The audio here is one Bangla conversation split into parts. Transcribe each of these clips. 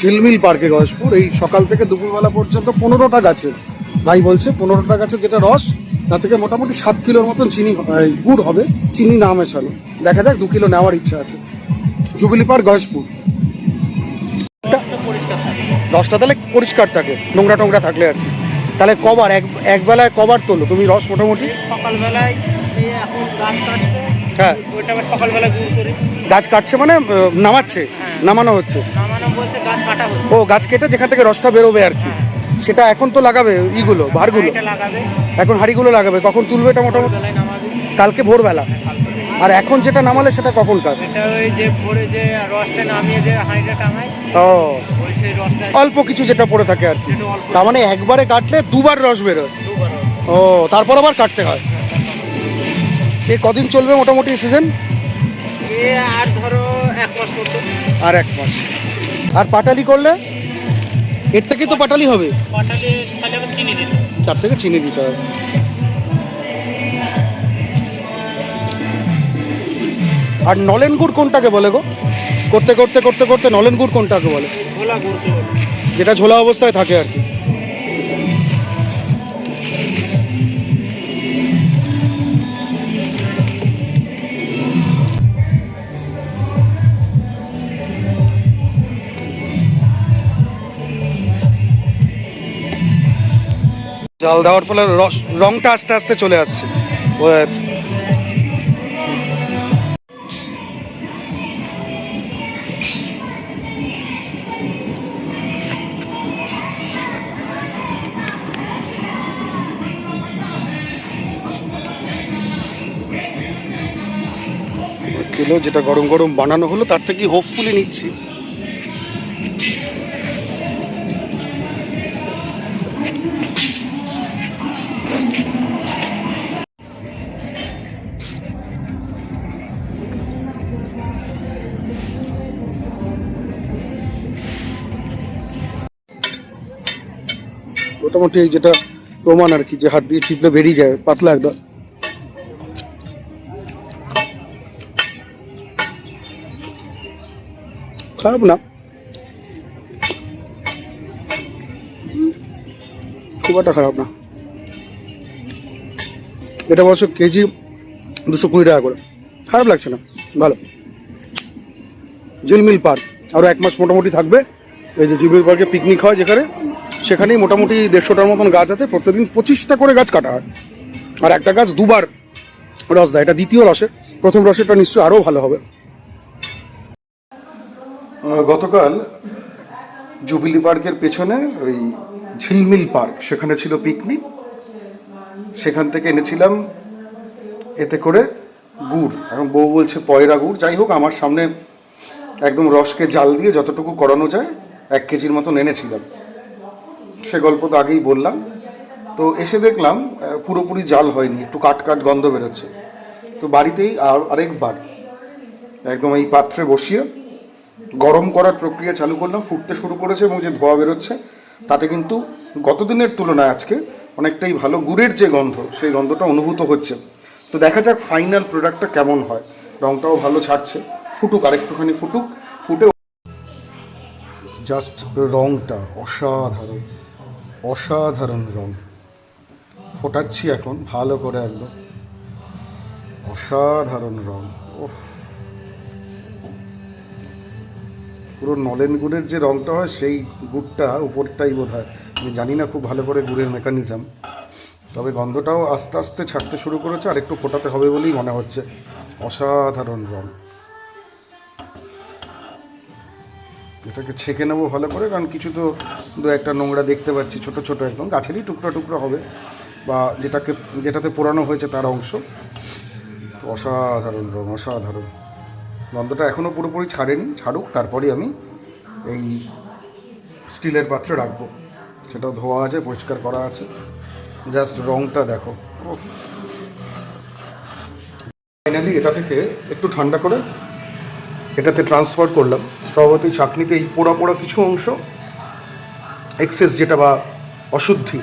ঝিলমিল পার্কে গয়েশপুর এই সকাল থেকে দুপুরবেলা পর্যন্ত 15টা গাছে, ভাই বলছে 15টা গাছে যেটা রস তা থেকে মোটামুটি 7 কিলোর মতন চিনি গুড় হবে, চিনি না মেশানো। দেখা যাক 2 কিলো নেওয়ার ইচ্ছা আছে। Jubilee park Gayeshpur. রসটা তাহলে পরিষ্কার থাকে, নোংরা টোংরা থাকলে আর কি। তাহলে কবার একবেলায় কবার তোলো তুমি রস মোটামুটি? সকালবেলায় এখন গাছ কাটছে, হ্যাঁ ওইটা আবার সকালবেলায় গুড় করি। গাছ কাটছে মানে নামাচ্ছে, নামানো হচ্ছে। নামানো বলতে গাছ কাটা হচ্ছে। ও গাছ কেটে যেখান থেকে রসটা বেরোবে আর কি, সেটা এখন তো লাগাবে ইগুলো ভারগুলো, এটা লাগাবে, এখন হাঁড়িগুলো লাগাবে। কখন তুলবে এটা মোটামুটি? বেলায় নামাবে। কালকে ভোরবেলা। আর এখন যেটা নামালে সেটা কখন কাজ? এটা ওই যে ভোরে যে রসটা নামিয়ে যে হাঁড়িটা টাঙায়, ও ওই সেই রসটা অল্প কিছু যেটা পড়ে থাকে আর কি। যেটা অল্প, তার মানে একবারে কাটলে দুবার রস বেরোয়? দুবার রস। ও তারপর আবার কাটতে হয়। এ কদিন চলবে মোটামুটি সিজন? এ আর ধরো 1 মাস মতো। আর 1 মাস। আর পাটালি করলে এর থেকেই তো পাটালি হবে। পাটালি তাহলে আবার চিনি দিতে, 4 থেকে চিনি দিতে হবে। আর নলেন গুড় কোনটাকে বলে গো? করতে করতে করতে করতে নলেন গুড় কোনটাকে বলে? ঝোলা গুড়, যেটা ঝোলা অবস্থায় থাকে আর কি। জাল দেওয়ার ফলে রংটা আস্তে আস্তে চলে আসছে। কিলো যেটা গরম গরম বানানো হলো তার থেকে হোপফুলি নিচ্ছি। মোটামুটি এই যেটা প্রমাণ আর কি, যে হাত দিয়ে চিপলে বেরিয়ে যায়, পাতলা একদম। খারাপ না, খুব একটা খারাপ না। এটা অবশ্য কেজি 220 টাকা করে, খারাপ লাগছে না, ভালো। ঝিলমিল পার্ক আরও 1 মাস মোটামুটি থাকবে। এই যে ঝিলমিল পার্কে পিকনিক হয় যেখানে, সেখানেই মোটামুটি 150টার মতন গাছ আছে। প্রত্যেকদিন 25টা করে গাছ কাটা হয়, আর একটা গাছ দুবার রস দেয়। এটা দ্বিতীয় রসে, প্রথম রসেরটা নিশ্চয়ই আরও ভালো হবে। গতকাল জুবিলি পার্কের পেছনে ওই ঝিলমিল পার্ক, সেখানে ছিল পিকনিক। সেখান থেকে এনেছিলাম এতে করে গুড়, এখন বউ বলছে পয়রা গুড়। যাই হোক, আমার সামনে একদম রসকে জাল দিয়ে যতটুকু করানো যায় 1 কেজির মতন এনেছিলাম। সে গল্প তো আগেই বললাম। তো এসে দেখলাম পুরোপুরি জাল হয়নি, একটু কাট কাট গন্ধ বেরোচ্ছে। তো বাড়িতেই আরেকবার একদম এই পাত্রে বসিয়ে গরম করার প্রক্রিয়া চালু করলাম। ফুটতে শুরু করেছে এবং যে ধোঁয়া বেরোচ্ছে তাতে কিন্তু গতদিনের তুলনায় আজকে অনেকটাই ভালো গুড়ের যে গন্ধ, সেই গন্ধটা অনুভূত হচ্ছে। তো দেখা যাক ফাইনাল প্রোডাক্টটা কেমন হয়। রঙটাও ভালো ছাড়ছে, ফুটুক, আরেকটুখানি ফুটুক। ফুটে জাস্ট রঙটা অসাধারণ, অসাধারণ রঙ। ফোটাচ্ছি এখন ভালো করে, একদম অসাধারণ রঙ। ওফ, পুরো নলেন গুড়ের যে রঙটা হয় সেই গুড়টা উপরটাই বোধ হয়, আমি জানি না খুব ভালো করে গুড়ের মেকানিজম। তবে গন্ধটাও আস্তে আস্তে ছাড়তে শুরু করেছে, আর একটু ফোটাতে হবে বলেই মনে হচ্ছে। অসাধারণ রঙ। এটাকে ছেঁকে নেবো ভালো করে, কারণ কিছু তো 2-1টা নোংরা দেখতে পাচ্ছি, ছোট ছোট একদম গাছেরই টুকরো টুকরো হবে, বা যেটাতে পোড়ানো হয়েছে তার অংশ। তো অসাধারণ রঙ, অসাধারণ। গন্ধটা এখনও পুরোপুরি ছাড়েনি, ছাড়ুক, তারপরে আমি এই স্টিলের পাত্রে রাখবো। সেটাও ধোয়া আছে, পরিষ্কার করা আছে। জাস্ট রঙটা দেখো। ফাইনালি এটা থেকে একটু ঠান্ডা করে এটাতে ট্রান্সফার করলাম। স্বভাবতই চাটনিতে এই পোড়া পোড়া কিছু অংশ, এক্সেস যেটা বা অশুদ্ধি,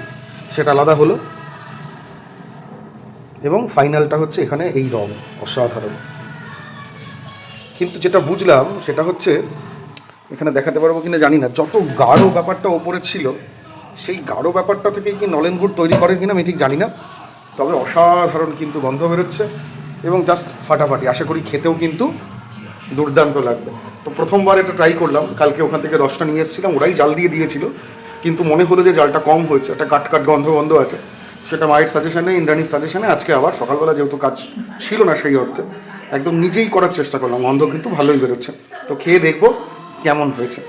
সেটা আলাদা হলো। এবং ফাইনালটা হচ্ছে এখানে এই রঙ, অসাধারণ। কিন্তু যেটা বুঝলাম সেটা হচ্ছে এখানে দেখাতে পারবো কিনা জানি না, যত গাঢ় ব্যাপারটা ওপরে ছিল সেই গাঢ় ব্যাপারটা থেকেই কি নলেন গুড় তৈরি করে কিনা আমি ঠিক জানি না, তবে অসাধারণ কিন্তু গন্ধ বেরোচ্ছে এবং জাস্ট ফাটাফাটি। আশা করি খেতেও কিন্তু দুর্দান্ত লাগবে। তো প্রথমবার এটা ট্রাই করলাম, কালকে ওখান থেকে রসটা নিয়ে এসেছিলাম, ওরাই জাল দিয়ে দিয়েছিল, কিন্তু মনে হলো যে জালটা কম হয়েছে, একটা কাট গন্ধ আছে। সেটা মায়ের সাজেশনে, ইন্দ্রাণীর সাজেশনে আজকে আবার সকালবেলা যেহেতু কাজ ছিল না সেই অর্থে একদম নিজেই করার চেষ্টা করলাম, গন্ধ কিন্তু ভালোই বেরোচ্ছে। তো খেয়ে দেখবো কেমন হয়েছে।